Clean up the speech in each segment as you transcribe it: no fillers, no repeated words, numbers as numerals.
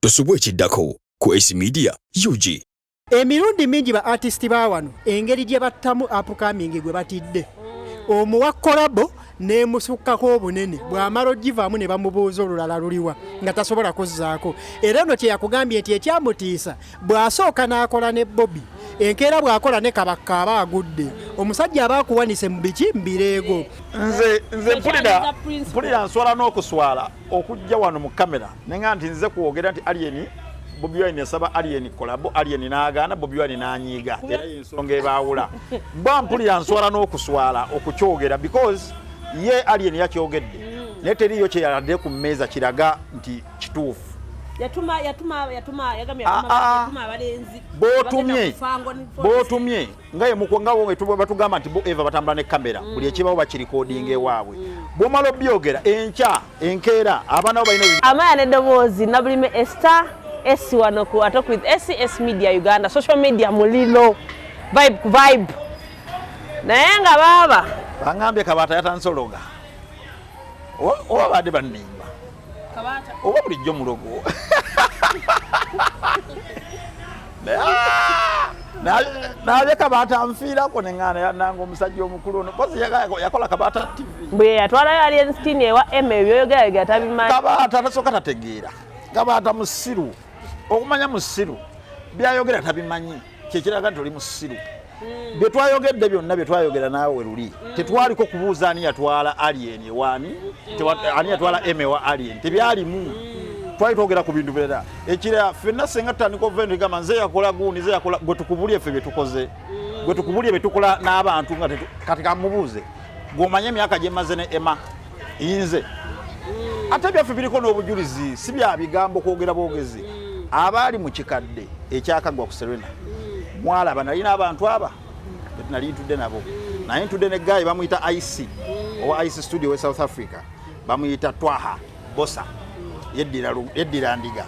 Tusubwe kiddako ku AC Media UG. Emirundi mingi ba artist ba wano engeri gye battamu upcoming gwe batidde. Omuwa COLLABO ne musukkako obunene bw'amala ogivaamu ne bamubuuza olulala luliwa nga tasobola kuzzaako. Era nno kye yakugambye nti ekyamutiisa bw'asooka n'akola ne Bobby enkeera bw'akola ne Kabaka aba agudde omusajja aba akuwanise mu biki mbireego. Nze mpulira nswala n'okuswala okujja wano mu kamera nenga nti nze kwogera nti Alien Bobby Wine yasaba Alien COLLABO Alien n'agaana Bobby Wine n'anyiiga era ensonga ebaawula bwa mpulira nswala n'okuswala okukyogera because ye Alien yakyogedde naye teriyo kye yaladde ku mmeeza kiraga nti kituufu. Yatuma yagamya abalenzi botumye nga ye mukongawo batugamba nti bo Eva batambula ne kamera buli ekibawo bakirikodinga ewaabwe bwomala obyogera enkeera abaana bo balina amaya nedoboozi nabulime Esther esi wano ku atok with SCS Media Uganda social media mulilo vibe naye nga baba bangambye Kabata yatansologa oba badde bannimba Kabata oba bulijjo mulogo naye Kabata nfiirako neŋŋaana yananga omusajja omukulu ono kozi yakola Kabata TV bwe yatwalayo Alien Skin ewa Emma ebyoyogera tabimanyi Kabata tasooka tategeera Kabata musiru okumanya musiru byayogera tabimanyi kyekiraga nti oli musiru bye twayogedde byonna bye twayogera naawe luli tetwaliko kubuuza ani yatwala Alien ewani ani yatwala Emma wa Alien tebyalimu twali twogera ku bintu birala ekira ffenna senga tutandika ovendo gamba nze yakola guuni nze yakola gwe tukubulye ffe bye tukoze gwe tukubulye bye tukola n'abantu nga kati kamubuuze gw'omanye emyaka gye maze ne Emma yinze ate byaffe biriko n'obujulizi si bya bigambo kwogera bwogezi abaali mu kikadde ekyakagwa ku Serena mwalaba nalina abantu aba nali ntudde nabo naye ntudde ne guy bamuyita IC owa IC studio we South Africa bamuyita Twaha Bosa yeddira ndiga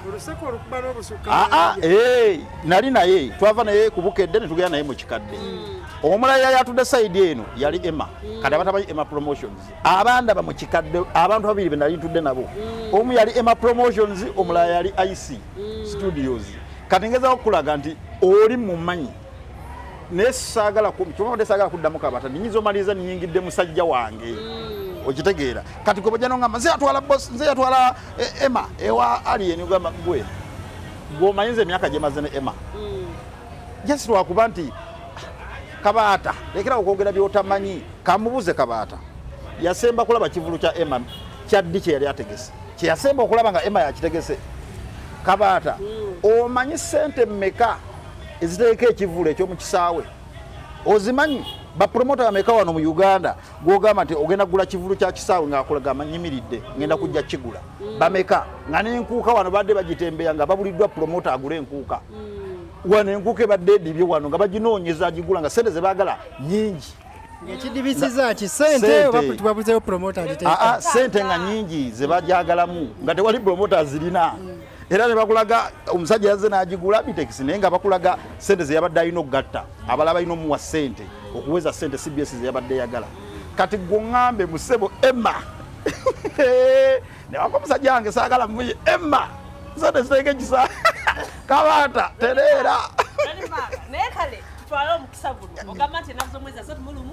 nali naye twava naye kubukedde ne tugenda naye mu kikadde omulala yatudde side eno yali Emma kati abatamanyi Emma Promotions abanda mu kikadde abantu babiri be nali ntudde nabo omu yali Emma Promotions omulala yali IC Studios kati ngeza okulaga nti oli mumanyi nesagala kuddamu Kabata ninyiza omaliza niyingidde musajja wange okitegeera kati gwe bajja nongamba nze yatwala boss nze yatwala Emma ewa Alien ugamba gwe gwomanyiza emyaka gye maze ne Emma just lwakuba nti Kabata lekera okwogera byotamanyi kamubuze Kabata yasemba kulaba kivulu kya Emma kyaddi kye yali ategese kye yasemba okulaba nga Emma yakitegese Kabata omanyi sente mmeka eziteeka ekivulu ekyo mu kisaawe ozimanyi ba promoter bameka wano mu Uganda gwogamba nti ogenda kugula kivulu kya kisaawe ng'akulaga amanyimiridde ngenda kujja kigula bameka nga n'enkuuka wano badde bagitembeya nga babuliddwa promoter agula enkuuka wano enkuuka badde edibye wano nga baginoonyeza agigula nga sente ze baagala nyingi ekidibisiza ki sente oba tubabuzeewo promoter agiteeka sente nga nyingi ze bajagalamu nga tewali promoter zirina era ne bakulaga omusajja yazze n'agigula bitex naye nga bakulaga sente ze yabadde alina okugatta abalala balina omuwa sente okuweza sente CBS ze yabadde yagala kati gwoŋŋambe musebo Emma ne wako omusajja wange saagala muye Emma sente ziteeke kisa Kabata tereera naye kale twala omukisa guno ogamba nti ennaku z'omwezi 3 mulumu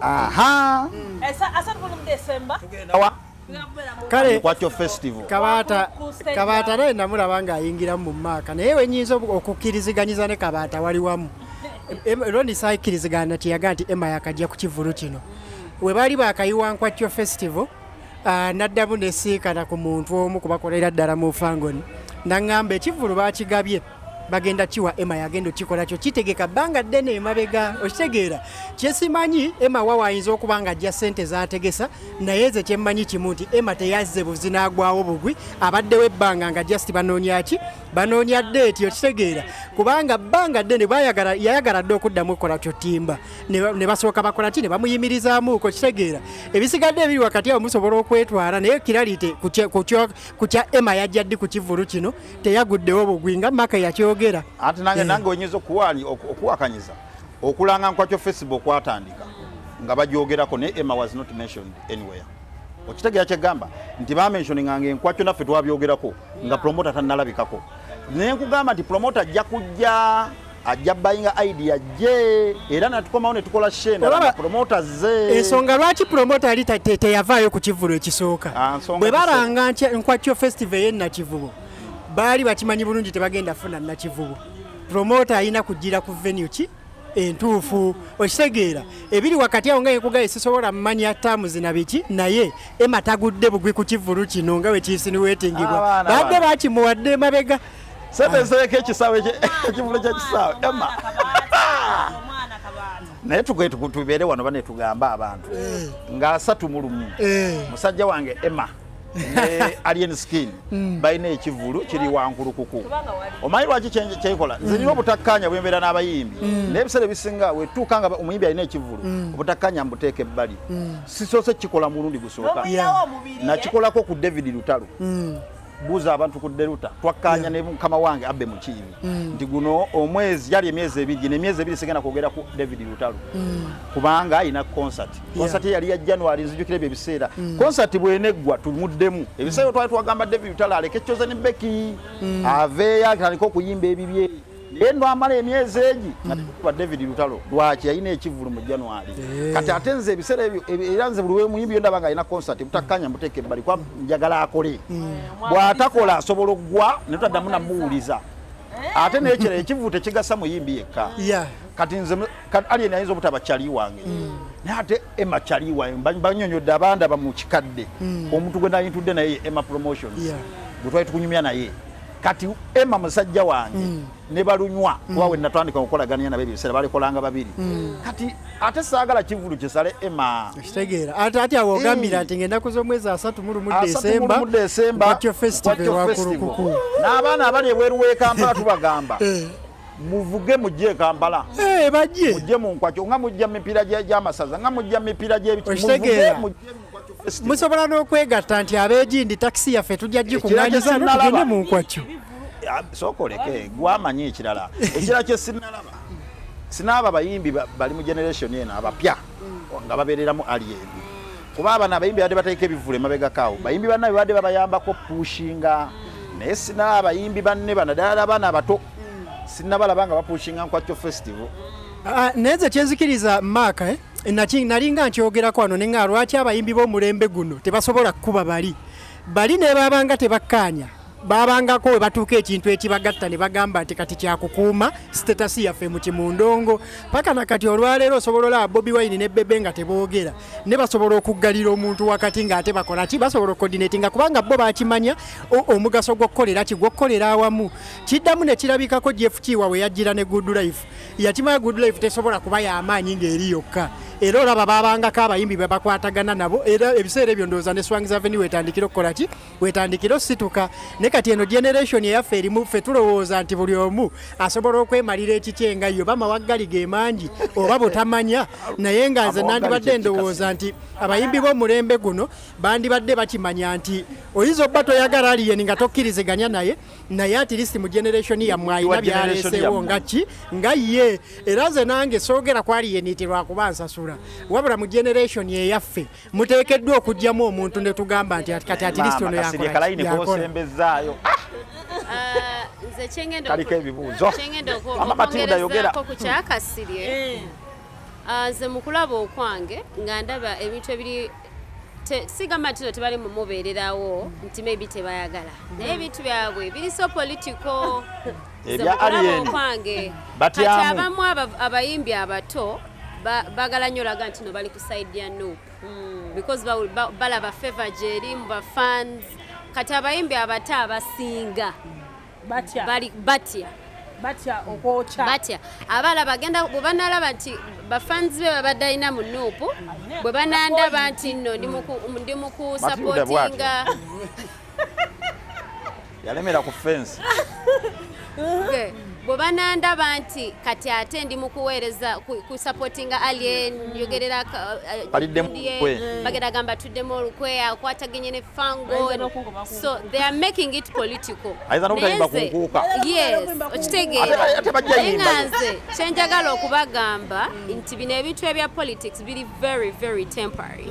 asatu mulumu December kale kwakyo festival Kabata naye namulaba ng'ayingira mu maaka naye wenyinza okukkiriziganyizza ne Kabata wali wamu Rondi saikkirizigana nti yaga nti Emma yakajja ku kivulu kino we bali bakayiwa nkwakyo festival naddamu nesiikana ku muntu omu kubakolera ddala mu Fangoni naŋŋamba ekivulu bakigabye bagenda kiwa Emma yagenda okikola kyo kitegeka bbanga ddene emabega okitegeera kyesimanyi Emma wawayinza okuba nga ajja ssente z'ategesa naye ze kyemmanyi kimu nti Emma teyazze buzi n'agwawo bugwi abaddewo ebbanga nga just banoonya ddeeti okitegeera kubanga bbanga ddene yayagala dde okuddamu okukola kyo timba ne basooka bakola ki ne bamuyimirizaamuuko okitegeera ebisigadde ebiri wakati awo musobola okwetwala naye kiralite ku kya Emma yajja ddi ku kivulu kino teyaguddewo bugwi nga maka yakyo ati nange onyiza okuwakanyiza okulanga nkwakyo Facebook kwatandika nga bajyogerako ne Emma was not mentioned anywhere okitegeera kyegamba nti bamentioninganga enkwakyo naffe twabyogerako nga promoter tannalabikako Nenkugamba nti promoter ajja kujja ajja bayinga idea je era natukomawo ne tukola shenda na promoters ze. Ensonga lwaki promoter ali teyavaayo ku kivulo ekisooka. Bwe balanga Nkwakyo festival ye Nakivubo baali bakimanyi bulungi tebagenda funa Nakivubo. Promoter alina kujjira ku venue ki entuufu okitegeera ebiri wakati awo nga yenkugaye sisobola mmanya ttaamu zina biki naye Emma tagudde bugwi ku kivulu kino nga we kiinsinuweetingibwa badde bakimuwadde mabega sebesereka ekisaawe ekivulu kyekisaawe Emma naye tubeere wano bane tugamba abantu nga 31 musajja wange Emma ne alien skin bayina ekivulu kiri wankulu kuku omanyi lwaki kyekikola nzirina obutakkanya bwembeera n'abayimbi n'ebiseera ebisinga wetuukanga omuyimbi alina ekivulu obutakkanya mbuteeka ebbali sisoose kikola mulundi gusooka nakikolako ku David Lutalo buuza abantu ku Deruta twakkanya ne mukama wange Abbe Mukiibi nti guno omwezi yali emyezi ebiri n'emyezi ebiri sigenda kwogera ku David Lutalo kubanga ayina concert yali ya January nzijukira ebyo ebiseera concert bweneggwa tumuddemu ebiseera twali twagamba David Lutalo aleke Choza ne Becky aveeyo atandika okuyimba ebibye eno amala emyezi egi kwa David Lutalo lwaki yayina ekivulu mu January kati atenze ebiseera ebyo era nze buli muyimbi yonda banga ayina concert mutakkanya muteeke ebbali kwa njagala akole bw'atakola asobola oggwa ne tutaddamu namuwuliza ate n'ekiro ekivulu tekigasa muyimbi yekka kati nze alien ayinza obutaba kyali wange naye ate Emma kyali wange banyonyodde abandaba mu kikadde omuntu gwe nayintudde naye Emma Promotions gwe twali tukunyumya naye kati Emma musajja wange ne balunywa kuba we natandika okukolaganya nabo ebiseera balekolanga babiri kati ate saagala kivulu kisale Emma kitegeera ate awo ogambira ati ngenda kuzomwezi 3 mu December Nkwakyo festival wakurukuku n'abaana abali ebweru w'e Kampala tubagamba muvuge mujje Kampala bajje mujje mu Nkwakyo nga mujja mipiira gy'amasaza nga mujja mipiira gy'ebikimu musobola n'okwegatta nti abeegindi takisi yaffe tujja gikuŋŋaanyiza tugende mu Nkwakyo sookoleke gwamanyi ekirala ekirala kye sinaaba abayimbi bali mu generation eno abapya nga babeereramu alien kuba abana abayimbi badde bateeka ebivule mabegakaawo bayimbi bannabe badde babayambako pushinga naye sinaaba abayimbi banne bana ddala abaana abato sinnabalaba nga bapushinga Nkwakyo festival naye nze kyenzikiriza Maaka nalinga nkyogerako wano ne nga lwaki abayimbi b'omulembe guno tebasobola kukuba bali ne babanga tebakkaanya babangako we batuuka ekintu ekibagatta ne bagamba nti kati kyakukuuma sitatasi yaffe mu kimundongo paka nakati olwaleero osobola olaba Bobi Wine ne Bebe nga teboogera ne basobola okuggalira omuntu wakati ng'ate bakola ki basobola okodinetinga kubanga bo bakimanya omugaso gw'okkolera ki gw'okkolera awamu kiddamu ne kirabikako Jeff Kiwa we yajjira ne Good Life yakimanya Good Life tesobola kuba y'amaanyi ng'eri yokka era olaba babangako abayimbi be bakwatagana nabo era ebiseera ebyo ndowooza ne Swangz Avenue wetandikira okukola ki wetandikira osituka ne kati eno generation eyaffe erimu ffe tulowooza nti buli omu asobola okwemalira ekikyenga yo bamawaggali ge mangi oba butamanya naye nga nze nandibadde ndowooza nti abayimbi b'omulembe guno bandibadde bakimanya nti oyinza obba toyagala alien nga tokkiriziganya naye at least mu generation yammwe ayina byaleeseewo nga ye era nze nange soogera ku alien ti lwakuba nsasula wabula mu generation eyaffe muteekeddwa okugyamu omuntu ne tugamba nti kati at least ono yakola nze kyengenda kaliko ebibuuzo okwongerezaako ku kyakasirye nze mu kulaba okwange nga ndaba ebintu ebiri sigamba nti tebali mu mubeererawo nti maybe tebayagala naye ebintu byabwe biri so political nze mu kulaba okwange kati abamu abayimbi abato bagala nnyo olaga nti no bali ku side ya Nuupu because balaba favor gyeri mu bafans kati abayimbi abato abasinga batya okwocha abala bagenda bwe banalaba nti bafans be babadde alina mu Nuupu bwe banandaba nti nno ndi mu kusupportinga yalemera ku fence bwe banandaba nti kati ate ndi mu kuweereza ku supportinga alien yogerera bagenda gamba tuddemu olukwe akwataganye ne fango so they are making it political yes okitegeera nze kyenjagala okubagamba nti bino ebintu ebya politics biri very very temporary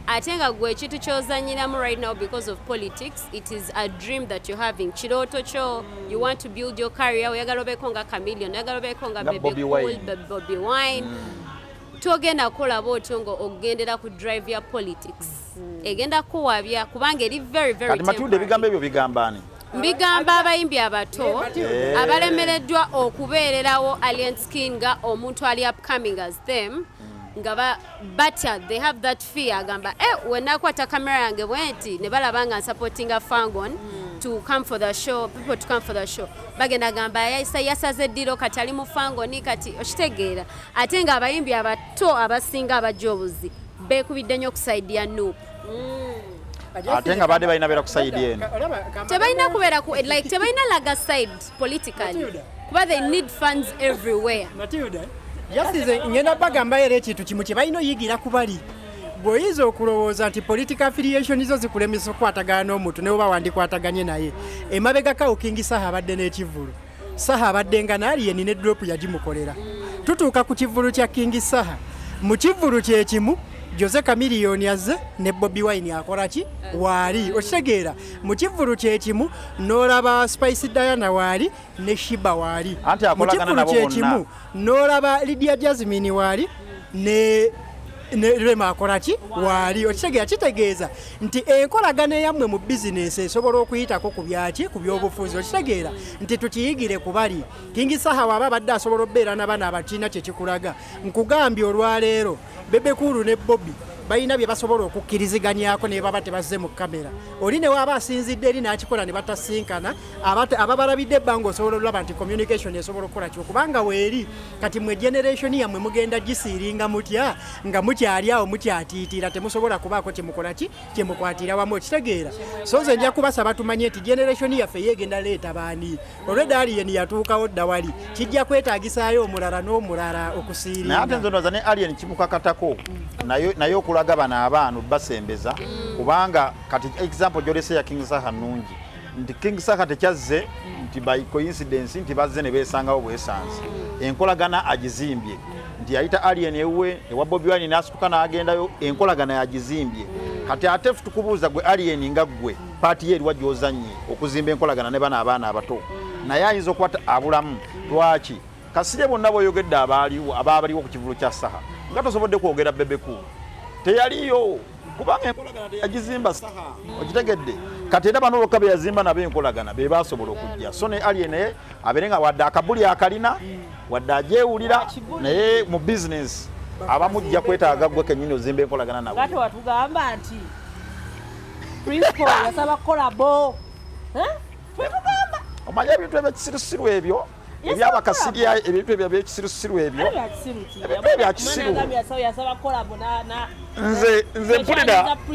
ate nga gwe ekintu ky'ozanyiramu right now because of politics, it is a dream that you're having. Kirooto kyo, you want to build your career, oyagala obeeko nga Chameleon, oyagala obeeko nga Bebe Cool, Bobby Wine. Togenda kukola bwotyo nga ogendera ku drive ya politics. Egenda kuwabya kubanga eri very kati Matilda ebigambo ebyo bigambani mbigamba abayimbi abato abalemereddwa okubeererawo alien skin nga omuntu ali upcoming as them nga batya, they have that fear agamba wenakwata kamera yange bwenti ne balaba nga supporting a Fangon to come for the show, people to come for the show. Bagenda gamba yasaze eddiro kati ali mu Fangoni kati okitegeera ate nga abayimbi abato abasinga abajobuzi beekubidde nnyo okusaidia Nuup. ate nga badde balina beera ku side eno tebalina kubeera ku like tebalina laga side politically kuba they need funds everywhere. Matilda yasize ngenda bagamba era ekintu kimu kye balina oyigira ku bali bw'oyiza okulowooza nti political affiliation zo zikulemesa okukwatagana n'omuntu ne bwoba wandikwataganye naye emabegakawo King Saha abadde n'ekivulu Saha abadde nga n'aliyeni ne drop yagimukolera tutuuka ku kivulu kya King Saha mu kivulu kye kimu Jose Chameleon yazze ne Bobby Wine akola ki waali okitegeera mu kivulu kye kimu n'olaba Spice Diana waali ne Shiba waali mu kivulu kye kimu n'olaba Lydia Jasmine waali ne Rema akola ki waali okitegeera kitegeeza nti enkolagana yammwe mu bizinesi esobola okuyitako ku byaki ku byobufuzi okitegeera nti tukiyigire ku bali King Saha waba badde asobola obbeera n'abaana abakiina kye kikulaga nkugambye olwaleero Bebe Cool ne Bobby balina bye basobola okukkiriziganyako ne baba tebazze mu kamera oli ne waba asinzidde eri n'akikola ne batasinkana ababalabidde ebbanga osobola olaba nti communication esobola okukola kyo kubanga weeri kati mwe generation yammwe mugenda gisiiringa mutya nga mukyali awo mukyatiitira temusobola kubaako kyemukola ki kyemukwatira wamu okitegeera so nze nja kubasaba tumanye nti generation yaffe yeegenda leeta baani olwedda alien yatuukawo dda wali kijja kwetaagisaayo omulala n'omulala okusiiringa naye ate nze ndowooza ne alien kimukakatako naye okulaga bano abaana basembeza kubanga kati example gyolese ya King Saha nnungi nti King Saha tekyazze nti by coincidence nti bazze ne beesangawo bwesanze enkolagana agizimbye nti yayita alien ewe ewa Bobby Wine n'asituka n'agendayo enkolagana yagizimbye kati ate tukubuuza gwe alien nga ggwe paati ye eriwa gy'ozannye okuzimba enkolagana ne bano abaana abato naye ayinza okuba abulamu lwaki kasirye bonna bw'oyogedde abaliwo ku kivulu kya Saha nga tosobodde kwogera Bebe Cool teyaliyo kubanga enkolagana teyagizimba Saha okitegedde kati era bano olwoka be yazimba nabo enkolagana be basobola okujja so ne alien naye abeere nga wadde akabuli akalina wadde ajeewulira naye mu business abamujja kwetaaga gwe kennyini ozimba enkolagana nabo ate watugamba nti principal yasaba collabo twetugamba omanye ebintu ebyekisirusiru ebyo ebyabakasirya ebintu ebyekisirusiru ebyo ebyakisiru nze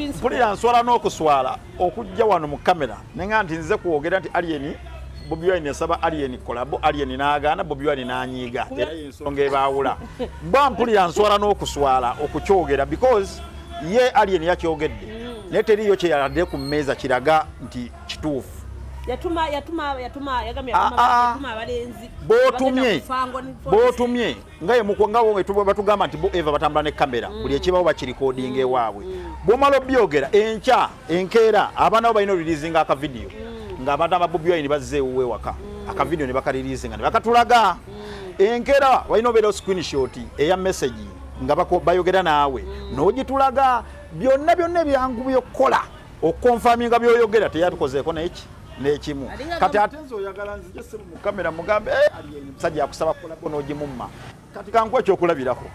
mpulira nswala n'okuswala okujja wano mu kamera nenga nti nze kwogera nti alien Bobby Wine yasaba alien collabo alien n'agaana Bobby Wine n'anyiiga era y'ensonga ebaawula mba mpulira nswala n'okuswala okukyogera because ye alien yakyogedde naye teriyo kye yaladde ku mmeeza kiraga nti kituufu yatuma abalenzi botumye nga batugamba nti bo eva batambula ne kamera buli ekibawo bakirikodinga ewaabwe bwomala obyogera enkya enkeera abaana bo balina oriliizinga akavidiyo ng'abantu aba Bobby Wine bazzeewo ewaka akavidiyo ne bakaliriizinga ne bakatulaga enkeera balina obeera screenshot eya message nga bayogera naawe n'ogitulaga byonna ebyangu by'okukola okonfaminga by'oyogera teyabikozeeko n'ekimu kati ate nze oyagala nzije ssebo mu kamera mugambe musajja akusaba kolabo n'ogimumma kati kankuwa ekyokulabirako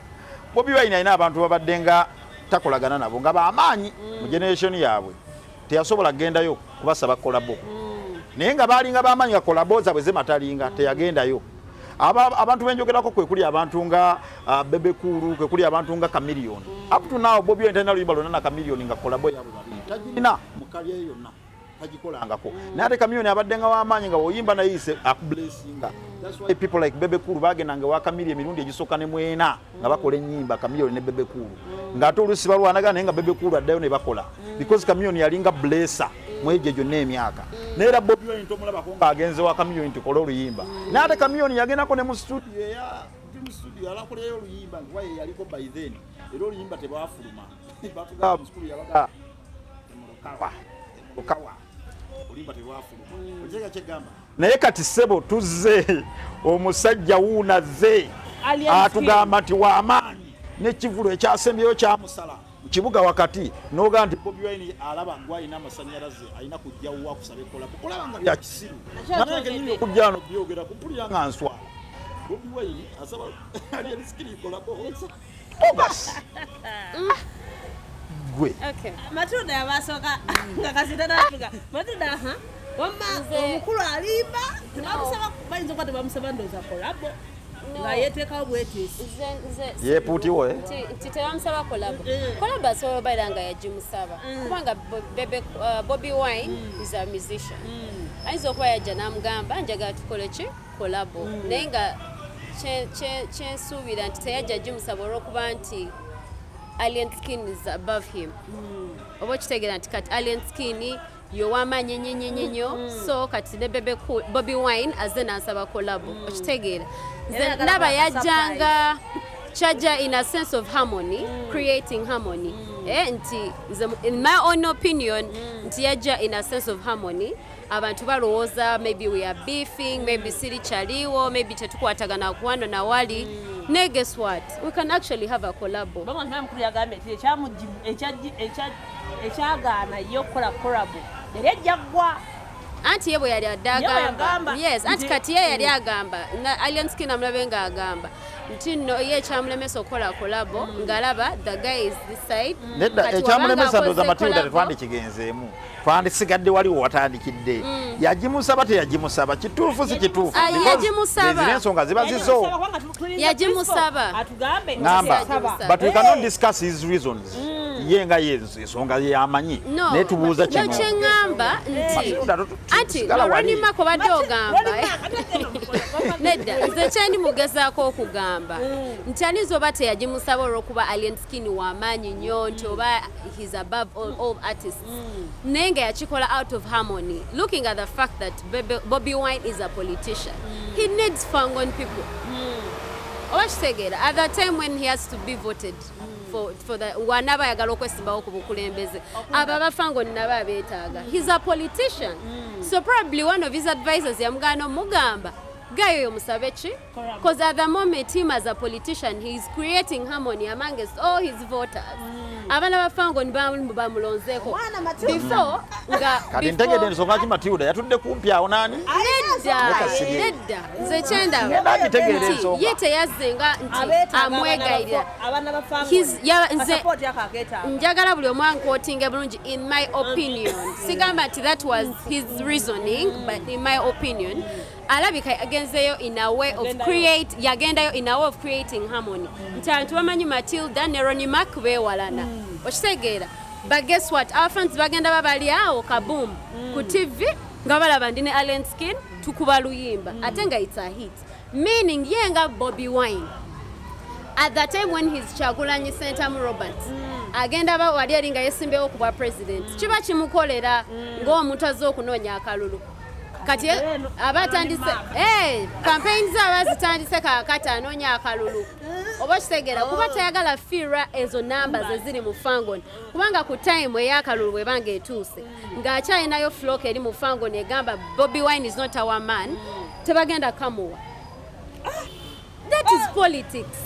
Bobby Wine alina abantu babadde nga takolagana nabo nga bamaanyi mu generation yaabwe teyasobola kugendayo kubasaba kolabo naye nga baalinga bamaanyi nga kolabo zaabwe zematalinga teyagendayo abantu benjogerako kwe kuli abantu nga Bebe Cool kwe kuli abantu nga Chameleon up to now Bobby Wine talina luyimba lwonna na Chameleon nga kolabo yaabwe tagirina mu kalya yonna tagikolangako naye ate Chameleon abadde nga w'amaanyi nga woyimba naye ise akublessinga that's why people like Bebe Cool bagendanga wa Chameleon emirundi egisooka ne mwena nga bakola ennyimba Chameleon ne Bebe Cool ng'ate oluusi balwanagana naye nga Bebe Cool addayo ne bakola because Chameleon yalinga blessa mwegyo gyonna emyaka naye era Bobby Wine tomulabako ng'agenze wa Chameleon nti kola oluyimba naye ate Chameleon yagendako ne mu studio eya mu studio alakoleyo oluyimba waye yaliko by then era oluyimba tebafuluma batugaba mu studio yabaga mukawa oluyimba tebafuluma ojega kyegamba naye kati ssebo tuzze omusajja wuunaze atugamba nti w'amaanyi n'ekivulo ekyasembyeyo kyamusala mu kibuga wakati n'oga nti Bobi Wine alaba gwalina amasanyalaze alina kujja wa kusaba COLLABO olaba nga byakisiru nange nyinyi okujja wano byogera kumpulira nga nswala Bobi Wine asaba ali alisikiri COLLABO obas gwe okay Matilda yabasoka nga kasitana atuga Matilda wamma omukulu alimba tebamusaba bayinza kwate bamusaba ndoza COLLABO nga yeteekawo bwetisi yepuutiwo titebamusaba COLLABO asobola obaira nga yagimusaba kubanga Bobi Wine is a musician ayinza okuba yajja n'amugamba njagala tukole ki COLLABO naye nga kyensuubira nti teyajja gimusaba olw'okuba nti Alien Skin is above him oba okitegeera nti kati Alien Skin yowamanyi nyenyenyenyo so kati ne Bobi Wine azze n'asaba COLLABO okitegeera ndaba yajjanga chaja in a sense of harmony creating harmony nti in my own opinion nti yajja in a sense of harmony abantu balowooza maybe we are beefing maybe siri chaliwo maybe tetukwatagana kuwano na wali ne guess what we can actually have a COLLABO bama mukuru yagambe ati ekyamujibu ekyagaana yo kola COLLABO yali ajjagwa anti yebo yali adagamba yes anti kati ye yali agamba Alien Skin amulabe nga agamba nti no ye kyamulemesa okukola COLLABO ngalaba the guy is this side nedda ekyamulemesa ndoza Matilda tetwandikigenzeemu twandisigadde waliwo watandikidde yagimusaba teyagimusaba kituufu si kituufu yagimusaba ensonga ziba zizo yagimusaba atugambe ngamba but we cannot discuss his reasons yenga ensonga yamanyi netubuuza kino kyengamba nti anti lolima ko badde ogamba nedda nze kyendi mugezaako okugamba nti anizo oba teyagimusaba olw'okuba Alien Skin w'amaanyi nnyo nti oba he's above all artists naye nga yakikola out of harmony looking at the fact that Bobi Wine is a politician he needs Fangon people oba kitegeera at the time when he has to be voted for the wanaba yagala okwesimbawo ku bukulembeze abo abafangoni nabo abeetaaga he's a politician so probably one of his advisors yamugana omugamba gayo yomusabe ki because at the moment him as a politician he is creating harmony amongst all his voters abana bafangoni bamulonzeeko before nga kati ntegedde ensonga ki Matilda yatudde kumpi awo nani nedda nze kyendaba ye teyazzenga nti amwegayirira njagala buli omu ankootinge bulungi in my opinion sigamba nti that was his reasoning but in my opinion alabika yagenzeyo in a way of creating harmony nti abantu bamanyi Matilda ne Ronnie Mac beewalana okitegeera but guess what our fans bagenda babali awo kaboom ku TV nga balaba ndi ne Alien Skin tukuba luyimba ate nga it's a hit meaning yenga Bobi Wine at the time when his Kyagulanyi Sentamu Robert agenda ba wali ali nga yesimbewo kuba president kiba kimukolera ng'omuntu azze okunoonya akalulu kati abatandise campaigns abazitandise kakati anoonya akalulu oba kitegeera kuba tayagala fiira ezo numbers eziri mu Fangon kubanga ku time ey'akalulu bwebanga etuuse ng'akyalinayo flock eri mu Fangon egamba Bobi Wine is not our man tebagenda kamuwa that is politics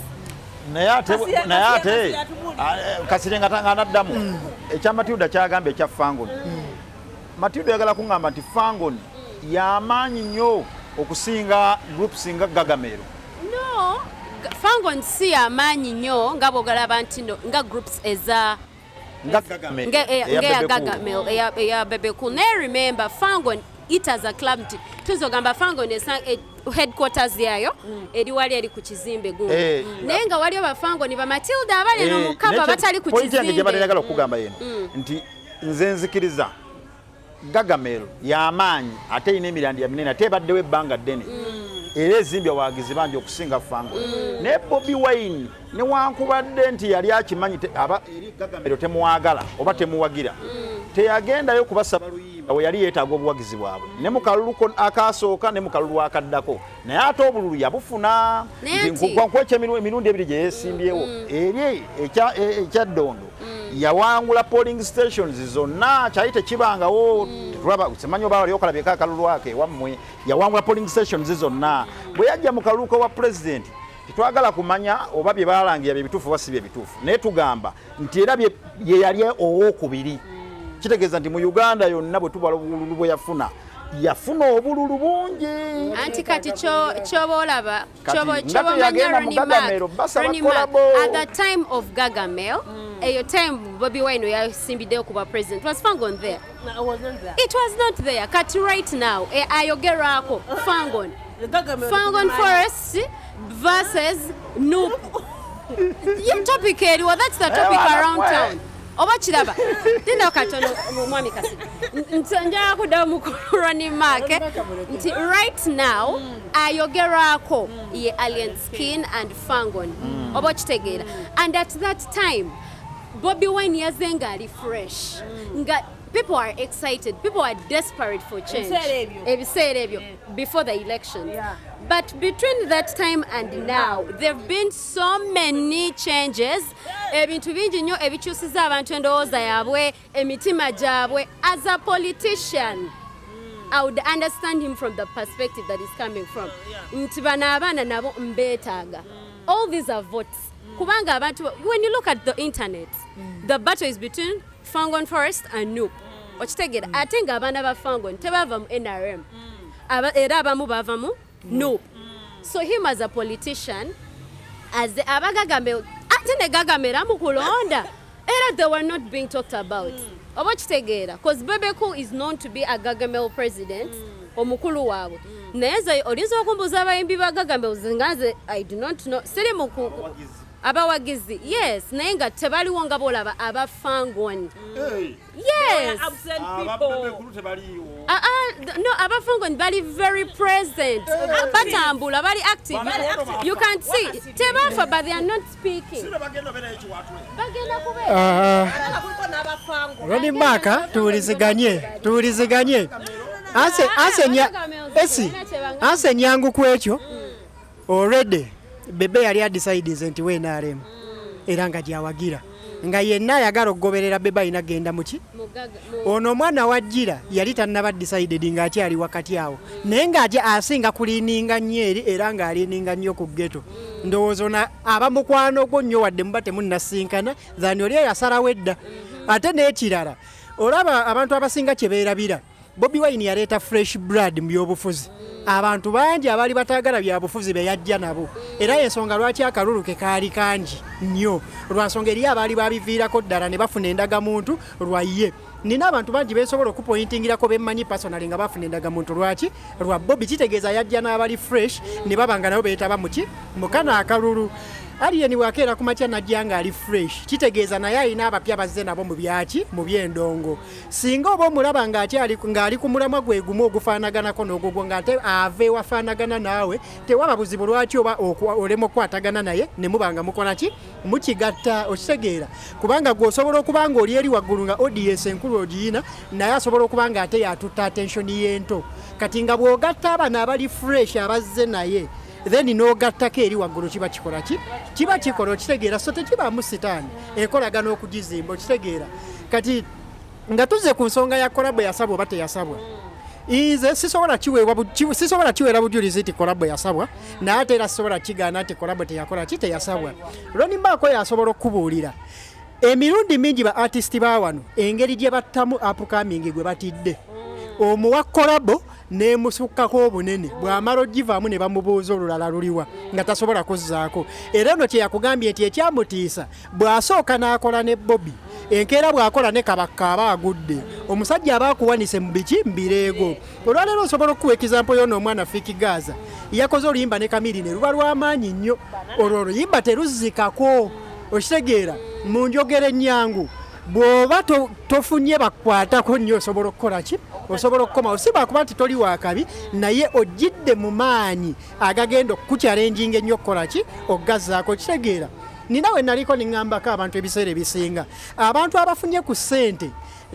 naye ate kasirenga tanga naddamu ekya Matilda kyagamba ekya Fangon Matilda yagala kuŋŋamba nti Fangon yamaanyi nnyo okusinga groups nga Gagamero no Fangon si yamaanyi nnyo nga bw'ogalaba nti nga groups eza Gagamero eya Bebe Cool naye remember Fangon it as a club nti tuzogamba Fangon headquarters yayo eri wali eri ku kizimbe gumu naye nga waliyo bafangoni ba Matilda abali n'omukaba batali ku kizimbe gye balyagala okugamba yeno nti nze nzikiriza Gagamero y'amaanyi ate ine emirandi ya minene ate baddewo ebbanga ddene era ezimbya waagizi bangi okusinga Fangon ne Bobi Wine ne wankubadde nti yali akimanyi aba eri Gagamero temuwagala oba temuwagira teyagendayo kubasaba luyimba we yali yeetaaga obuwagizi bwabwe ne mu kalulu akasooka ne mu kalulu akaddako naye ate obululu yabufuna nkwekyo emirundi ebiri gye yeesimbyewo eri ekyaddondo yawangula polling stations zonna kyali tekibangawo simanyi oba wali okalabyeko akalulu ake wammwe yawangula polling stations zonna bwe yajja mu kalulu wa president tetwagala kumanya oba bye balangira bye bituufu oba si bye bituufu naye tugamba nti era ye yali owookubiri kitegeeza nti mu Uganda yonna bwe tubala obululu bwe yafuna obululu bungi anti kati kyoba olaba kyobamanya Ronnie Mark at the time of Gargamel eyo time Bobi Wine yasimbiddeyo kuba president was Fangon there? No, I wasn't there. It was not there. Kati right now ayogerako Fangon Forest versus Noop. Your topic eriwo, that's the topic around town. Oba kiraba tinda katono mwami kasi njagala kuddayo mukulu Ronnie Mark nti right now ayogerako ye Alien Skin and Fangon oba kitegeera and at that time Bobi Wine yazenga ali fresh nga people are excited, people are desperate for change ebiseera ebyo before the election. But between that time and now, there have been so many changes. Ebintu bingi nnyo ebikyusiza abantu endowooza yaabwe, emitima gyabwe. As a politician, I would understand him from the perspective that he's coming from. Nti bano abaana nabo mbeetaaga. All these are votes. Kubanga abantu, when you look at the internet, the battle is between Fangon Forest and Noop. Okitegeera ate nga abaana ba Fangon tebava mu NRM. Era abamu bava mu Noop. So him as a politician, as the abagagamel, atene gagamera mukulonda, era they were not being talked about. Obachitegera, because Bebeko is known to be a Gagamel president, omukulu wawe. Neza olinzo okumbuza abayimbi ba Gagamel zingaze, I do not know. Siri muku abawagizi, yes, naye nga tebaliwo nga bolaba aba Fangon. Yes. No, aba Fangon bali very present. Batambula bali active. You can see. Tebafa, but they are not speaking. Ronnie Mark, tuuliziganye. Ase nyangu kwekyo already bebe yali adecide nti we NRM era nga gyawagira nga yenna ayagala okugoberera bebe ayina genda muki ono omwana wajjira yali tannaba decided nga akyali wakati awo naye nga asinga kulininga nnyo eri era nga alininga nnyo ku ghetto ndowooza na abamukwano gwo nnyo wadde muba temunnasinkana thani oli yasalawo edda ate n'ekirala olaba abantu abasinga kye beerabira Bobi Wine yaleeta fresh blood mu byobufuzi abantu bangi abali batagala byabufuzi be yajja nabo era ensonga lwaki akalulu ke kaali kangi nnyo lwansonga eri abali babiviirako ddala ne bafuna endagamuntu lwaye nina abantu bangi besobola okupointingirako bemmanyi personally nga bafuna endagamuntu lwaki lwa Bobi kitegeeza yajja n'abali fresh ne babanga nabo beetaba muki mukana akalulu aliyeni wakeera kumakya najja nga ali fresh kitegeeza naye alina abapya bazze nabo mu byaki mu byendongo singa oba omulaba ng'ali ku mulamwa gwe gumu ogufaanaganako n'ogwo ng'ate ave wafaanagana naawe tewaba buzibu lwaki oba olema okukwatagana naye ne mubanga mukola ki mukigatta okitegeera kubanga gw'osobola okuba nga oli eri waggulu nga audience enkulu ogiyina naye asobola okuba nga ate yatutta attention y'ento kati nga bw'ogatta abana abali fresh abazze naye then n'ogattako eri waggulu kiba kikola ki kiba kikola okitegeera so tekibaamu sitaani enkolagana okugizimba okitegeera kati nga tuzze ku nsonga ya COLLABO yasabwa oba teyasabwa nze sisobola kiweera bujulizi ti COLLABO yasabwa naye ate era sisobola kigaana nti COLLABO teyakola ki teyasabwa Ronnie Mark yasobola okubuulira emirundi mingi ba artist ba wano engeri gye battamu upcoming gwe batidde omuwa COLLABO nemusukkako obunene bw'amala ogivaamu ne bamubuuza olulala luliwa nga tasobola kuzzaako era eno kye yakugambye nti ekyamutiisa bw'asooka n'akola ne Bobi enkeera bw'akola ne kabaka aba agudde omusajja aba akuwanise mu biki mbireego olwaleero osobola okuwa ekizampo y'ono omwana Fiki Gaza yakoze oluyimba ne Kamiri ne luba lw'amaanyi nnyo olwo oluyimba teruzzikako okitegeera mu njogera ennyangu bw'oba tofunye bakwatako nnyo osobola okukola ki osobola okukomawo si bakuba nti toli wakabi naye ogidde mu maanyi agagenda okukukyalenjinga ennyo okukola ki okugazzaako kitegeera ninawe naliko ningambako abantu ebiseera ebisinga abantu abafunye ku ssente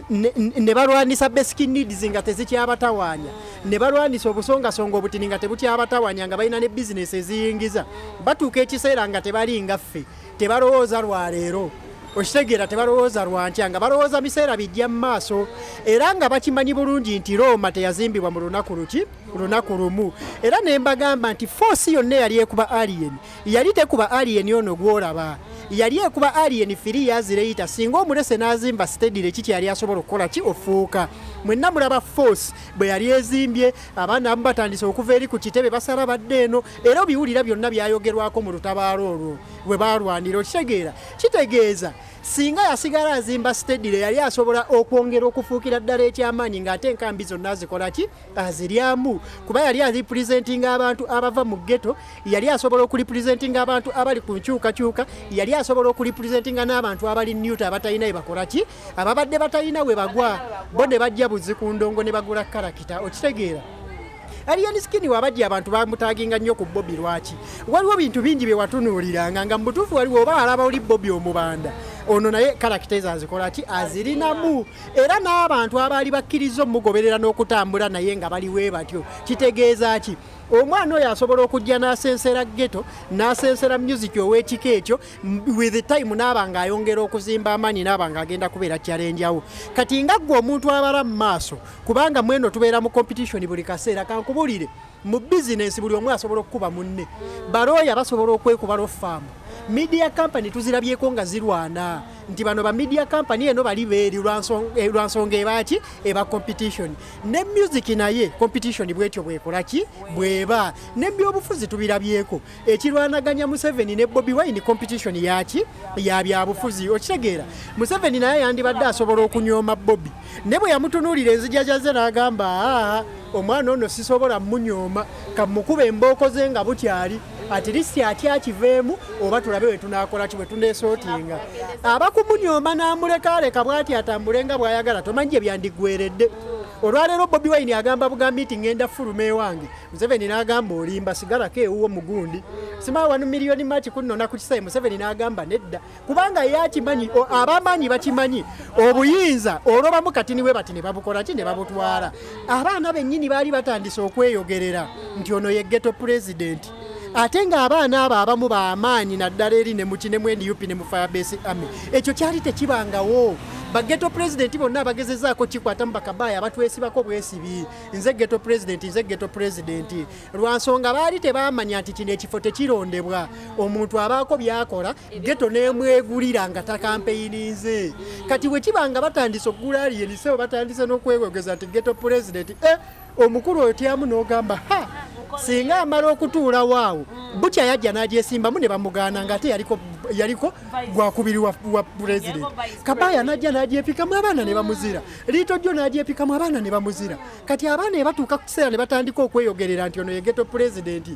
ne balwanisa basic needs nga tezikyabatawaanya ne balwanisa obusongasonga obutini nga tebukyabatawaanya nga balina ne bizinesi eziyingiza batuuka ekiseera nga tebali nga ffe tebalowooza lwaleero okitegeera tebalowooza lwantya nga balowooza biseera bijja mu maaso era nga bakimanyi bulungi nti Roma teyazimbibwa mu lunaku lumu era ne mbagamba nti force yonna yali ekuba alien yali tekuba alien ono gwolaba yali ekuba alien 3 years later singa omulese n'azimba steadily kikyali asobola okukola ki ofuuka mwenna mulaba force bwe yali ezimbye abaana abamu batandise okuva eri ku kitebe basala badde eno era obiwulira byonna byayogerwako mu lutabaalo olwo bwe balwanira okitegeera kitegeeza singa yasigala azimba steadily yali asobola okwongera okufuukira ddala ekyamaanyi ng'ate enkambi zonna azikola ki aziryamu kuba yali azipresentinga abantu abava mu ghetto yali asobola okurepresentinga abantu abali ku nkyukakyuka yali asobola okurepresentinga n'abantu abali newt abatalina we bakola ki ababadde batalina we bagwa bo ne bajja buzi ku ndongo ne bagula karakita okitegeera alien skin wabajja abantu bamutaginga nnyo ku Bobby lwaki waliwo bintu bingi bye watunuuliranga nga mutuufu waliwo oba alaba oli Bobby omubanda ono naye karakita azikola ki azirinamu era n'abantu abaali bakkiriza omugoberera n'okutambula naye nga baliwe batyo kitegeeza ki omwana oyo asobola okujja n'asensera ghetto n'asensera music ow'ekika ekyo with the time n'aba ng'ayongera okuzimba amaanyi n'aba ng'agenda kubeera kyalenjawo kati nga ggwe omuntu abala mu maaso kubanga mweno tubeera mu competition buli kaseera kankubulire mu bizinensi buli omu asobola okukuba munne balooya basobola okwekuba lofaamu media company tuzirabyeko nga zirwana nti bano ba media company eno bali beeri lwansonga ebaki eba competition ne music naye competition bwetyo bwekola ki bweba ne byobufuzi tubirabyeko ekirwanaganya Museveni ne Bobby Wine competition yaki ya byabufuzi okitegeera Museveni naye yandibadde asobola okunyoma Bobby ne bwe yamutunuulira enzijajaze n'agamba omwana ono sisobola munyoma kamukuba embooko ze nga bukyali at least atyakiveemu oba tulabe we tunaakola ki bwe tuneesootinga abakumunyoma n'amulekaaleka bw'ati atambule nga bw'ayagala tomanyi gye byandiggweredde olwaleero Bobby Wine agamba bugambi nti ngenda fuluma ewange Museveni n'agamba olimba sigalako ewuwo mugundi simaa wanu miliyoni mati kunnona ku kisayi Museveni n'agamba nedda kubanga yakimanyi abamaanyi bakimanyi obuyinza olobamu kati niwe bati ne babukola ki ne babutwala abaana bennyini baali batandise okweyogerera nti ono ye ghetto president ate ng'abaana abo abamu b'amaanyi naddala eri ne mukinemu NUP ne mu Firebase Army ekyo kyali tekibangawo baghetto president bonna abagezezaako kikwata mu bakabaaya abatwesibako bwesibi nze ghetto president lwansonga baali tebaamanya nti kino ekifo tekirondebwa omuntu abaako byakola ghetto n'emwegulira nga takampeyininze kati bwe kibanga batandise okugula aliyenisebo batandise n'okwewegeza nti ghetto president omukulu oyo tyamu n'ogamba singa amala okutuula waawo bukya yajja n'agyesimbamu ne bamugaana ng'ate yaliko gwakubiri wa president kabaaya najja n'agyepikamu abaana ne bamuzira liito jjo n'agyepikamu abaana ne bamuzira kati abaana ebatuuka ku kiseera ne batandika okweyogerera nti ono ye ghetto president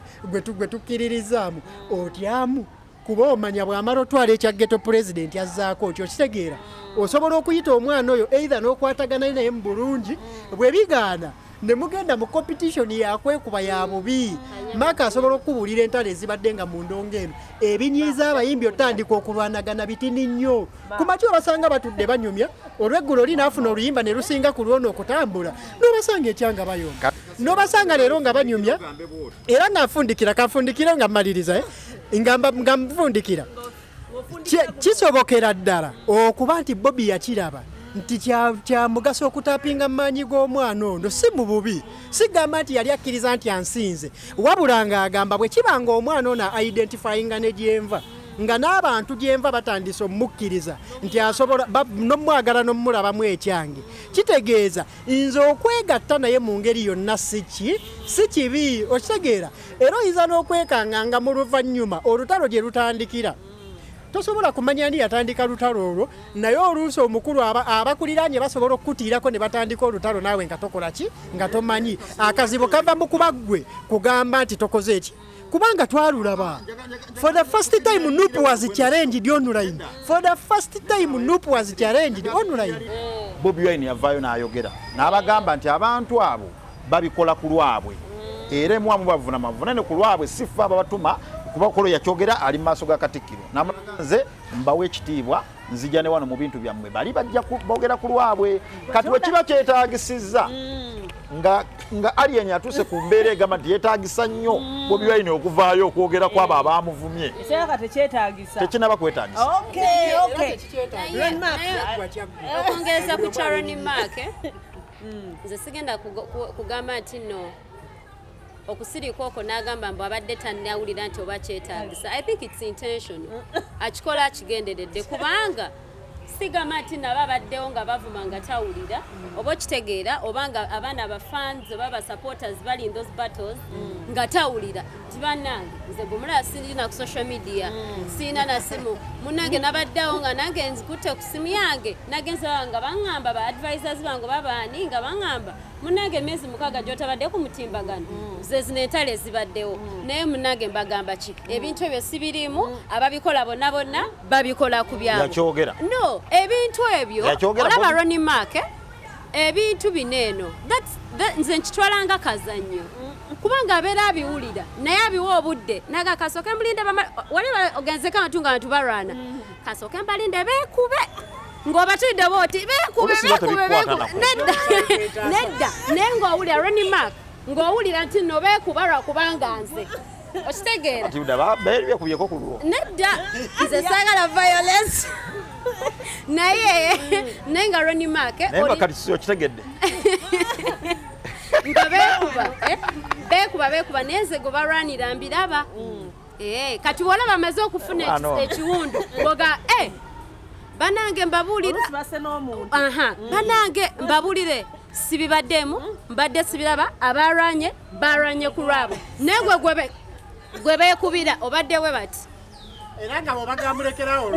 gwe tukkiririzaamu otyamu kuba omanya bw'amala otwala ekya ghetto president azzaako kyo kitegeera osobola okuyita omwana oyo either n'okwatagana naye mu bulungi bwe bigaana ne mugenda mu competition yakwekuba ya bubi maka asobola okubuulira entalo ezibadde nga mu ndongo eno ebinyiiza abayimbi otandika okulwanagana bitini nnyo ku makyo basanga batudde banyumya olweggulo linaafuna oluyimba ne lusinga ku lwono okutambula n'obasanga ekyanga bayomba n'obasanga leero nga banyumya era kanfundikire nga mmaliriza nga mfundikira kisobokera ddala okuba nti Bobby yakiraba nti kya mugaso okutapinga maanyi g'omwana ono si mu bubi sigamba nti yali akkiriza nti ansinze wabula ng'agamba bwe kibanga omwana ono identifyinga ne gyenva nga n'abantu gyenva batandise omukkiriza nti asobola n'omwagala n'omulabamu ekyange kitegeeza nze okwegatta naye mu ngeri yonna si kibi okitegeera era oyinza n'okwekanganga mu luvannyuma olutalo gye lutandikira tosobola kumanya ani yatandika lutalo olwo naye oluusi omukulu abakuliraanye basobola okukutiirako ne batandika olutalo naawe nga tokola ki nga tomanyi akazibu kava mu kuba ggwe kugamba nti tokoze eki kubanga twalulaba for the first time Nup was challenged online Bobby Wine yavaayo n'ayogera n'abagamba nti abantu abo babikola ku lwabwe era mwamu bavuna mavunane ku lwabwe sifa ababatuma kuba kolo yakyogera ali mu maaso ga Katikkiro nze mbawe ekitiibwa nzija ne wano mu bintu byammwe bali bajja boogera ku lwabwe kati we kiba kyetaagisizza nga alien yatuuse ku mbeera egamba nti yeetaagisa nnyo Bobi Wine okuvaayo okwogera ku abo abaamuvumye tekinaba kwetaagisa okwongereza ku Charoni Mark nze sigenda kugamba nti no okusirika okwo n'agamba mbu abadde tannawulira nti oba kyetaagisa. I think it's intentional. Akikola akigenderedde kubanga sigamba nti nabo abaddewo nga bavuma nga tawulira oba okitegeera oba nga abaana abafans oba abasupporters bali in those battles nga tawulira nti bannange nze gumulaba sirina ku social media sirina na simu munnange nabaddewo nga nange nzikutte ku simu yange nagenze nga baŋŋamba ba advisors bange babaani nga baŋŋamba munnange emyezi 6 gy'otabadde ku mutimbagano ze zino entalo ezibaddewo naye munnange mbagamba ki ebintu ebyo si birimu ababikola bonna bonna babikola ku byabo no ebintu ebyo olaba Ronnie Mark ebintu bineeno nze nkitwalanga kazannyo kubanga abeera abiwulira naye abiwa obudde naga kasooke mbulinde wali ogenzeko abantu balwana kasooke mbalinde beekube ng'obatulidde booti beekube nedda naye ng'owulira Ronnie Mark ng'owulira nti no beekuba lwakubanga nze okitegeera nedda nze saagala violence naye nga Ronnie Mark nga beekuba naye nze gwe balwanira mbiraba kati bw'olaba bamaze okufuna ekiwundu boga banange mbabuulire banange mbabuulire sibibaddemu mbadde sibiraba balwanye ku lwabo naye gwe beekubira obaddewe bati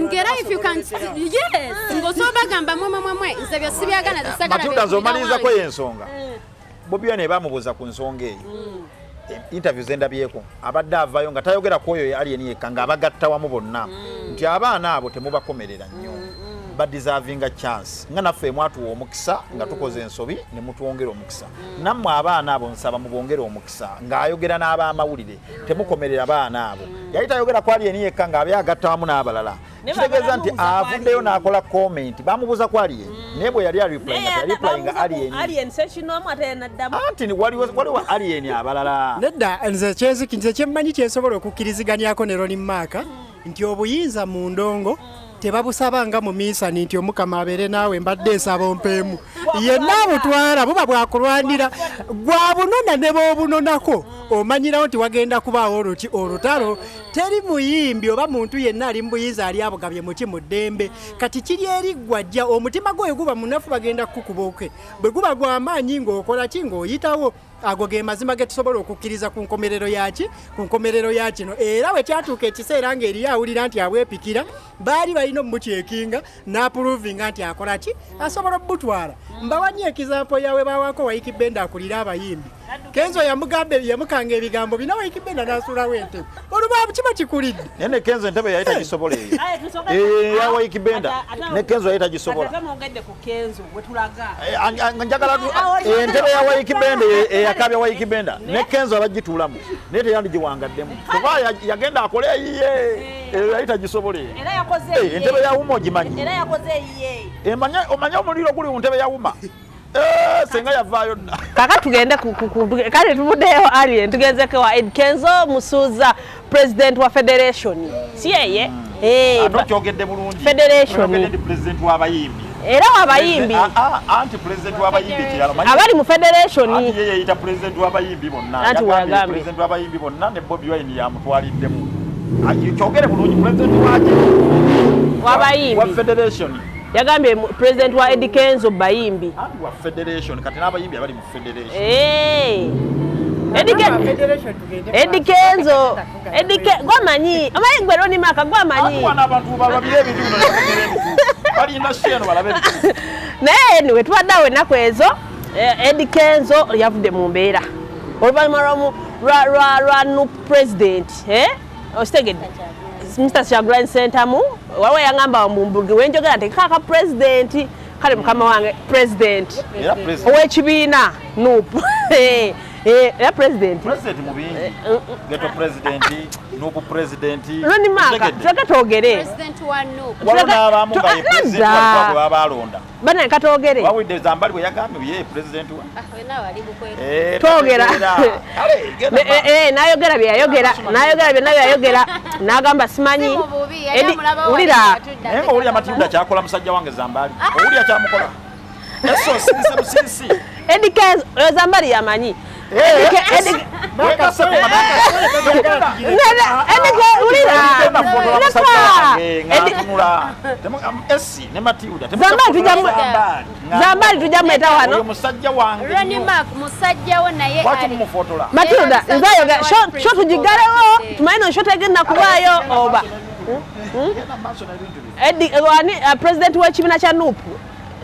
ngera if you can yes ngosoba bagamba mwe nze byo sibyagana zisagala Matilda zomaliriza y'ensonga Bobi Wine bamubuuza ku nsonga eyo interview zendabyeko abadde avaayo nga tayogera ku oyo alien yekka nga abagatta wamu bonna nti abaana abo temubakomerera nnyo badeservinga chance nga naffe mwatuwa omukisa nga tukoze ensobi ne mutuwongera omukisa nammwe abaana abo nsaba mubongere omukisa ng'ayogera n'abamawulire temukomerera abaana abo yali tayogera ku alien yekka nga abyagatta wamu n'abalala kitegeeza nti avuddeyo n'akola comment bamubuuza ku alien naye bwe yali replyinga alien anti waliwo alien abalala nedda nze kyemmanyi kyensobola okukkiriziganyako ne Ronnie Mark nti obuyinza mu ndongo tebabusabanga mu minsani nti omukama abeere naawe mbadde nsaba ompeemu yenna abutwala buba bwakulwanira gwabunona ne boobunonako omanyirawo nti wagenda kubaawo olutalo teri muyimbi oba muntu yenna ali mu buyinza ali abugabye muki mu ddembe kati kiri eri gwajja omutima gwe guba munafu bagenda kukuba oke bwe guba gw'amaanyi ng'okola ki ng'oyitawo ago ge mazima ge tusobola okukkiriza ku nkomerero ya kino era bwe kyatuuka ekiseera ng'eri awulira nti abwepikira baali balina omukyekinga n'apuruvinga nti akola ki asobola obutwala mbawanye ekizampo yawe bawaako Waikibenda akulira abayimbi Kenzo yamukanga ebigambo bina Waikibenda n'asuulawo entebe olubaabu kiba kikulidde naye ne Kenzo entebe yali tagisobola eyo ya Waikibenda ne Kenzo yali tagisobola njagala entebe ya Waikibenda eyakabya Waikibenda ne Kenzo abagituulamu naye teyandigiwangaddemu kuba yagenda akole eyiye yali tagisobola entebe ya Wuma ogimanyi omanye omuliro guli mu ntebe ya Wuma senga yavaayo dda kaka tugende kale tuvuddeyo alien tugenzeko wa Ed Kenzo Musuuza president wa federation si yeye atokyogedde bulungi federation president w'abayimbi era abayimbi anti president w'abayimbi kiralo abali mu federation anti yeye yita president w'abayimbi bonna yagambe president w'abayimbi bonna ne Bobi Wine yamutwaliddemu kyogere bulungi president w'abayimbi wa federation yagambye president wa Ed Kenzo bayimbi wa federation kati n'abayimbi abali mu federation Ed Kenzo gwamanyi omanyi gwe Ronnie Mark gwamanyi abantu balabire ebintu bali nasheno balabe naye niwe twaddawo ennaku ezo Ed Kenzo yavudde mu mbeera oluvannyuma lwa nu president okitegedde Mr. Chagrin Sentamu waliwo yangamba mumbugi wenjogera nti kaka president kale mukama wange president ow'ekibiina nup ya president mubingi geto president nubu president Roni Maka twakatogere President wa Nuupu wabona abamu nga ye president wa babalonda bana katogere wawidde zambali bwe yagambye ye president wa wena wali mukwe togera nayogera bye yayogera n'agamba simanyi ulira naye nga owulira Matilda kyakola musajja wange zambali owulira kyamukola eso sisi Edikenzo zambali yamanyi Zambali tujamweta wano musajja wange Roni Mark musajja wo naye ali Matilda nzayoga sho tujigalewo tumaino sho tegenda kubayo oba president w'ekibiina kya Nuupu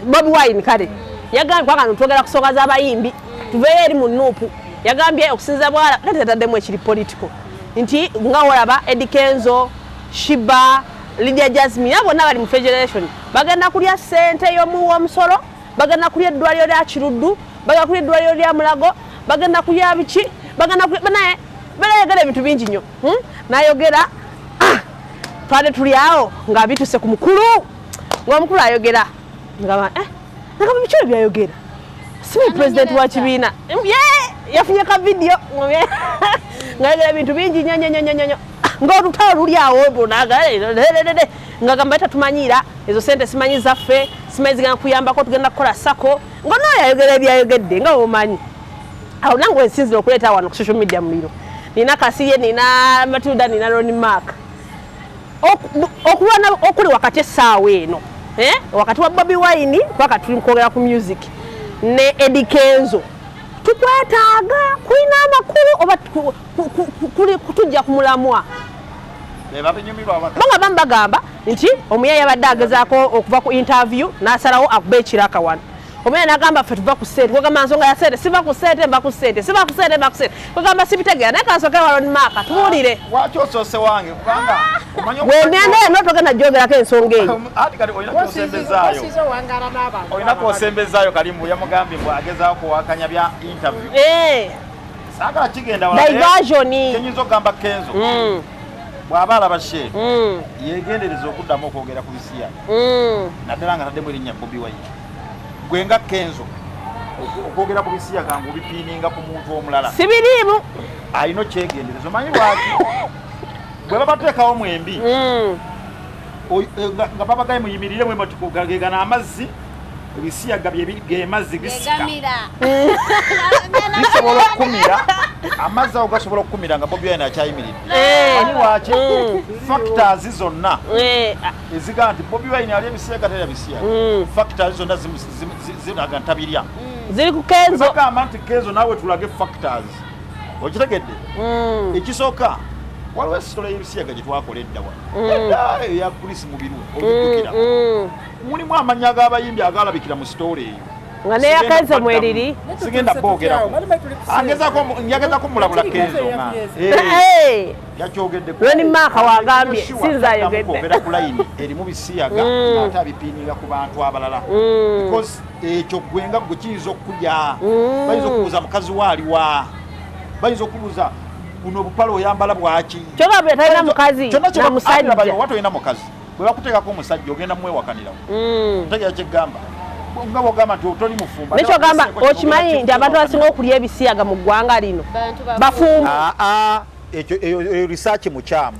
Bobi Wine kale yagambye kwakano twogera kusooka z'abayimbi tuveyo eri mu Nuupu yagambye okusinza bwala tatataddemu ekiri political nti nga olaba Edikenzo Shiba Lydia Jasmine abo bonna bali mu federation bagenda kulya ssente y'omuwa omusolo bagenda kulya eddwaliro lya Kiruddu bagenda kulya eddwaliro lya Mulago bagenda kulya biki bagenda kulya naye belayogera ebintu bingi nnyo n'ayogera twade tuli awo nga bituse ku mukulu ng'omukulu ayogera nga biki byayogera si president wa kibiina yafunye ka video ngayogera ebintu bingi nnyo ng'olutalo luli awo nga gamba tatumanyira ezo sente simanyi zaffe simanyi zigenda kuyambako tugenda kukola sako ng'onayo yayogera ebyayogedde nga omanyi awo nange wensinzira okuleeta wano ku social media muliro nina Kasirye nina Matilda nina Roni Mark okuwana okuli wakati essaawa eno wakati wa Bobi Wine kwaka tuli kwogera ku music ne Edikenzo tukwetaaga kulina amakulu oba kutujja kumulamwa banga bambagamba nti omuya yabadde agezaako okuva ku interview n'asalawo akuba ekiraka wano omuya n'agamba ffe tuva ku ssente kwegamba nsonga ya ssente siva ku ssente mba ku ssente siva ku ssente mba ku ssente kwegamba sibitegeera naye kansokera wa Roni Mark tuwulire waki osoose wange kubanga wengenda eno togenda gyogerako ensonga eyo ati kati olina kwosembezaayo kalimbu yamugambye mbw agezaako kuwakanya bya interview saagala kigenda diversion kenyinza okugamba Kenzo bw'aba alaba sheeru yegendereza okuddamu okwogera ku bisiya naddala nga taddemu erinnya Bobi Wine gwenga Kenzo okwogera ku bisiya gange obipiininga ku muntu omulala sibiriimu alina kyegendereza omanyi lwaki bwe babateekawo mwembi nga babagaye muyimirire mwemagegana amazzi ebisiyaga ge mazzi gisika bisobola okukumira amazzi ago gasobola okukumira nga Bobi Wine akyayimiridde manyi lwaki factors zonna eziga nti Bobi Wine ali ebisiyaga tera bisiyaga factors zonna ziraga ntabirya ziri ku Kenzo bagamba nti Kenzo naawe tulage factors okitegedde ekisooka waliwo esitolo y'ebisiyaga gye twakola edda wano eya polisi mu biru obiddukira mulimu amanya g'abayimbi agalabikira mu sitoola eyo nga neya Kenzo mweriri sigenda boogerako njagezako mulabula Kenzo nga yakyogedde Roni Mark wagambye sinza ayogedde ku layini erimu bisiyaga ate abipiininga ku bantu abalala because ekyo gwenga gwe kiyinza okkulya bayinza okubuuza mukazi waaliwa bayinza okubuuza buno obupale oyambala bwaki kyogambye talina mukazi na musajja watu olina mukazi bwe bakuteekako omusajja ogenda mumwewakanirawo tegera kyegamba nga bwogamba nti toli mufumba nekyogamba okimanyi nti abantu abasinga okulya ebisiyaga mu ggwanga lino bafumbo eyo research mukyamu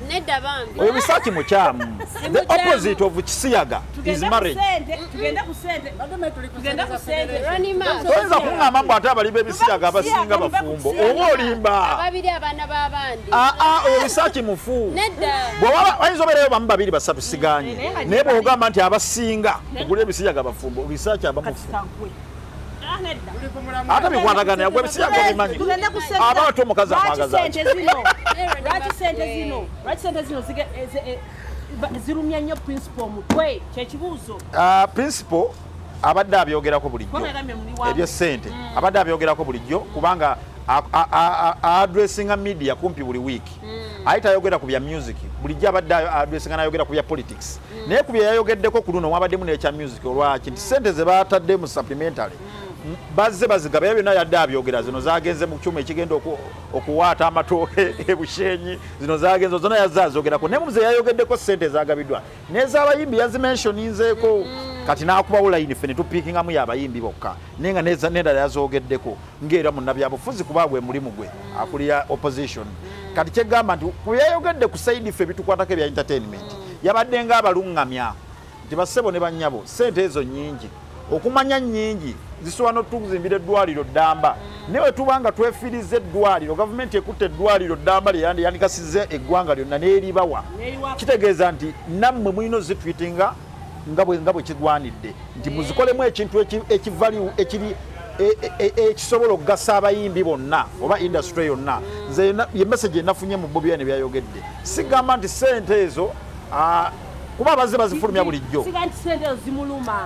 oyo research mukyamu the opposite of kisiyaga is marriage toyinza kuŋŋamba mbu ate abali b'ebisiyaga abasinga bafumbo oba olimba oyo research mufu bayinza obeerayo bamu babiri basatu siganye naye bwogamba nti abasinga okuli ebisiyaga bafumbo research aba mufu ate bikwatagana yagwe ebisiyaga bimanyi aba ate omukazi amwagaza lwaki sente zino zirumya nnyo principal mutwe kyekibuuzo principal abadde abyogerako bulijjo ebyesente abadde abyogerako bulijjo kubanga addressinga media kumpi buli wiiki ayita ayogera ku bya music bulijjo abadde addressinga n'ayogera ku bya politics naye ku bye yayogeddeko ku luno mwabaddemu n'ekya music olwaki nti sente ze baatadde mu supplementary bazze bazigaba byonna yadde abyogera zino zagenze mu kyuma ekigenda okuwaata amatooke ebushenyi zino zagenze zona yazaazogerako ne muze yayogeddeko ssente ezagabiddwa n'ez'abayimbi yazimensioninzeeko kati n'akubawo layini ffe ne tupiikingamu y'abayimbi bokka naye nga n'endala yazoogeddeko ng'era munnabyabufuzi kuba gwe mulimu gwe akulira opposition kati kyegamba nti kuyayogedde ku saidi ffe bitukwatako ebya entertainment yabadde ng'abaluŋŋamya nti bassebo ne bannyabo ssente ezo nnyingi okumanya nnyingi zisobola n'otuzimbira eddwaliro ddamba newe tuba nga twefiiriza eddwaliro gavumenti ekutte eddwaliro ddamba lyeyandikasize eggwanga lyonna n'eribawa kitegeeza nti nammwe mulina ozitwitinga nga bwe kigwanidde nti muzikolemu ekintu ekiri ekisobola okugasa abayimbi bonna oba industry yonna nze ye message enafunye mu Bobi Wine byayogedde sigamba nti ssente ezo kuba bazze bazifulumya bulijjo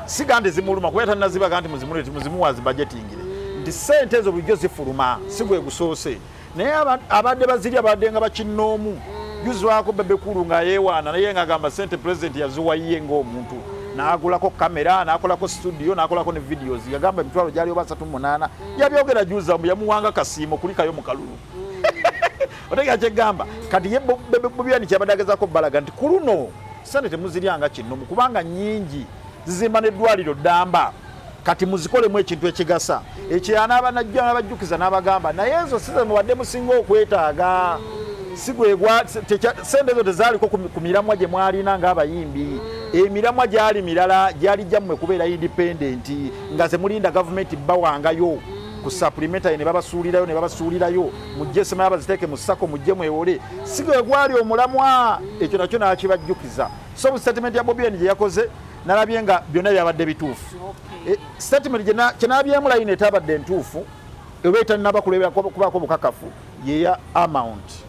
sigande zimuluma kuba tannazibaga nti muzimuwazi budgetingire nti ssente ezo bulijjo zifuluma si gwe gusoose naye abadde bazirya abadde nga bakinnoomu juzwako bebekulu nga yeewaana naye ng'agamba ssente president yaziwayiye ng'omuntu n'agulako kamera n'akolako studio n'akolako ne videos yagamba emitwalo gyali oba 38 yabyogera juza yamuwanga kasiimo kulikayo mu kalulu otegera kyegamba kati ye Bobi Wine kyabadde agezaako balaga nti ku luno ssente temuziryanga kinnomu kubanga nnyingi zizimba n'eddwaliro ddamba kati muzikolemu ekintu ekigasa ekyo anaaba najja n'abajjukiza n'abagamba naye ezo size mubadde musinga okwetaaga sigwegwa ssente ezo tezaaliko ku miramwa gye mwalina ng'abayimbi emiramwa gyali mirala gyali gyammwe kubeera independent nga zemulinda gavumenti bawangayo ku supplementary ne babasuulirayo mujje sema baziteeke mu ssako mujje mwewole sigwe gwali omulamwa ekyo nakyo nakibajjukiza so mu statement ya Bobi Wine gye yakoze nalabye nga byonna byabadde bituufu statement gye nabyemu layini etabadde entuufu eba etanaba kubaako bukakafu yeya amount